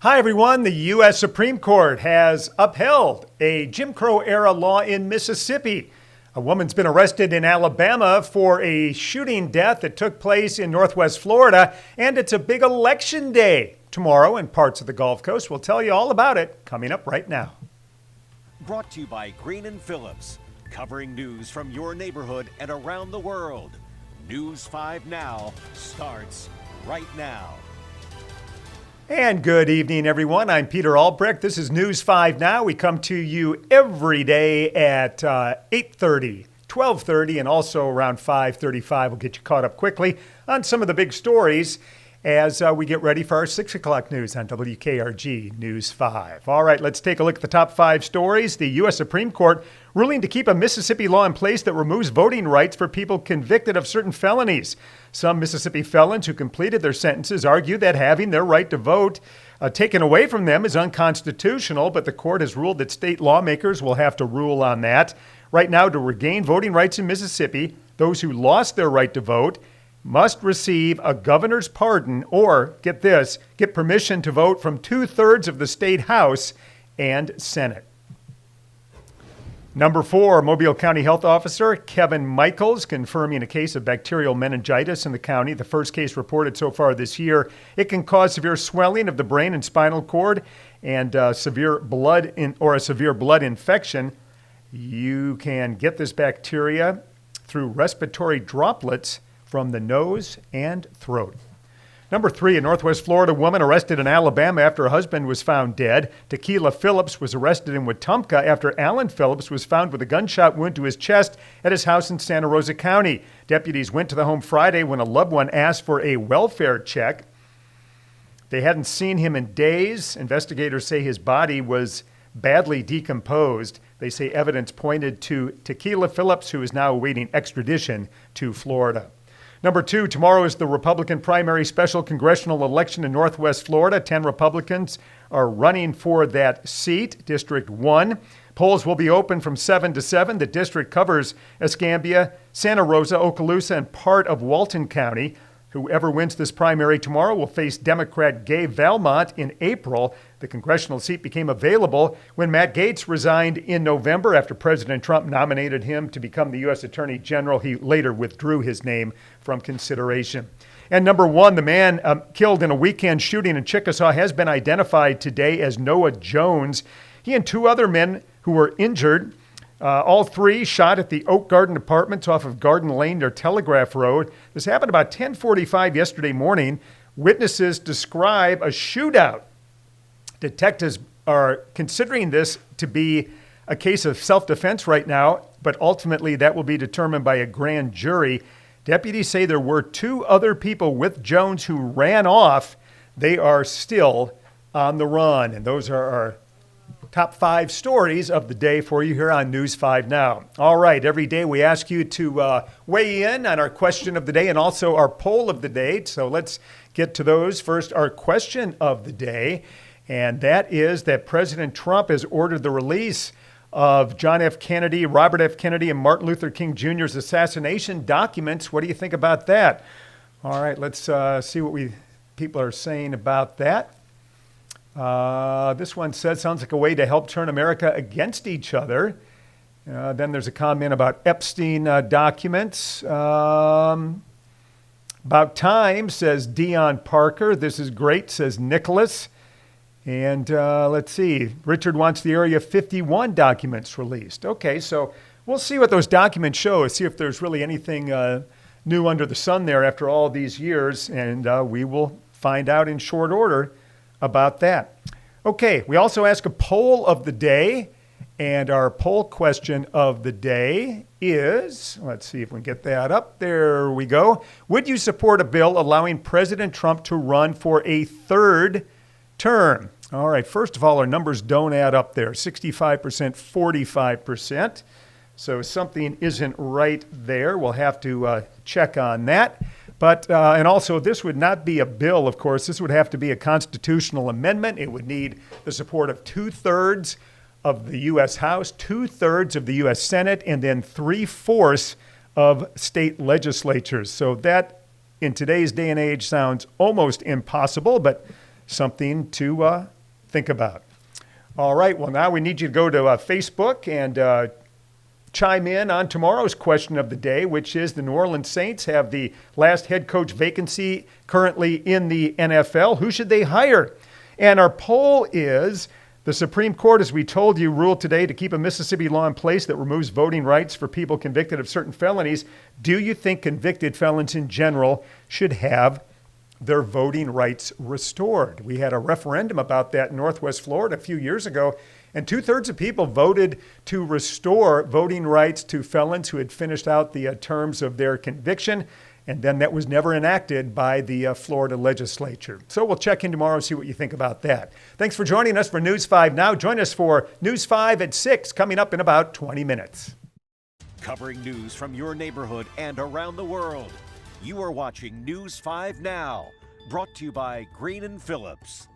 Hi, everyone. The U.S. Supreme Court has upheld a Jim Crow-era law in Mississippi. A woman's been arrested in Alabama for a shooting death that took place in Northwest Florida, and it's a big election day tomorrow in parts of the Gulf Coast. We'll tell you all about it coming up right now. Brought to you by Green & Phillips, covering news from your neighborhood and around the world. News 5 Now starts right now. And good evening, everyone. I'm Peter Albrecht. This is News 5 Now. We come to you every day at 8:30, 12:30, and also around 5:35. We'll get you caught up quickly on some of the big stories as we get ready for our 6 o'clock news on WKRG News 5. All right, let's take a look at the top 5 stories. The U.S. Supreme Court ruling to keep a Mississippi law in place that removes voting rights for people convicted of certain felonies. Some Mississippi felons who completed their sentences argue that having their right to vote taken away from them is unconstitutional, but the court has ruled that state lawmakers will have to rule on that. Right now, to regain voting rights in Mississippi, those who lost their right to vote must receive a governor's pardon or, get this, get permission to vote from 2/3 of the state House and Senate. Number 4, Mobile County Health Officer Kevin Michaels confirming a case of bacterial meningitis in the county, the first case reported so far this year. It can cause severe swelling of the brain and spinal cord and a severe blood infection. You can get this bacteria through respiratory droplets from the nose and throat. Number 3, a Northwest Florida woman arrested in Alabama after her husband was found dead. Tequila Phillips was arrested in Wetumpka after Alan Phillips was found with a gunshot wound to his chest at his house in Santa Rosa County. Deputies went to the home Friday when a loved one asked for a welfare check. They hadn't seen him in days. Investigators say his body was badly decomposed. They say evidence pointed to Tequila Phillips, who is now awaiting extradition to Florida. Number 2, tomorrow is the Republican primary special congressional election in Northwest Florida. 10 Republicans are running for that seat, District 1. Polls will be open from 7 to 7. The district covers Escambia, Santa Rosa, Okaloosa, and part of Walton County. Whoever wins this primary tomorrow will face Democrat Gay Valmont in April. The congressional seat became available when Matt Gaetz resigned in November after President Trump nominated him to become the U.S. Attorney General. He later withdrew his name from consideration. And number 1, the man killed in a weekend shooting in Chickasaw has been identified today as Noah Jones. He and 2 other men who were injured, all 3 shot at the Oak Garden Apartments off of Garden Lane near Telegraph Road. This happened about 10:45 yesterday morning. Witnesses describe a shootout. Detectives are considering this to be a case of self-defense right now, but ultimately that will be determined by a grand jury. Deputies say there were 2 other people with Jones who ran off. They are still on the run, and those are our top 5 stories of the day for you here on News 5 Now. All right, every day we ask you to weigh in on our question of the day and also our poll of the day. So let's get to those. First, our question of the day, and that is that President Trump has ordered the release of John F. Kennedy, Robert F. Kennedy, and Martin Luther King Jr.'s assassination documents. What do you think about that? All right, let's see what people are saying about that. This one says, sounds like a way to help turn America against each other. Then there's a comment about Epstein documents. About time, says Dion Parker. This is great, says Nicholas. And let's see, Richard wants the Area 51 documents released. Okay, so we'll see what those documents show, see if there's really anything new under the sun there after all these years, and we will find out in short order about that. Okay, we also ask a poll of the day, and our poll question of the day is, let's see if we can get that up. There we go. Would you support a bill allowing President Trump to run for a 3rd term? All right, first of all, our numbers don't add up there, 65%, 45%. So something isn't right there. We'll have to check on that. But, and also, this would not be a bill, of course. This would have to be a constitutional amendment. It would need the support of 2/3 of the U.S. House, 2/3 of the U.S. Senate, and then 3/4 of state legislatures. So that, in today's day and age, sounds almost impossible, but something to think about. All right, well, now we need you to go to Facebook and chime in on tomorrow's question of the day, which is the New Orleans Saints have the last head coach vacancy currently in the NFL. Who should they hire? And our poll is, the Supreme Court, as we told you, ruled today to keep a Mississippi law in place that removes voting rights for people convicted of certain felonies. Do you think convicted felons in general should have their voting rights restored? We had a referendum about that in Northwest Florida a few years ago, and 2/3 of people voted to restore voting rights to felons who had finished out the terms of their conviction, and then that was never enacted by the Florida legislature. So we'll check in tomorrow and see what you think about that. Thanks for joining us for News 5 Now. Join us for News 5 at 6, coming up in about 20 minutes. Covering news from your neighborhood and around the world. You are watching News 5 Now, brought to you by Green & Phillips.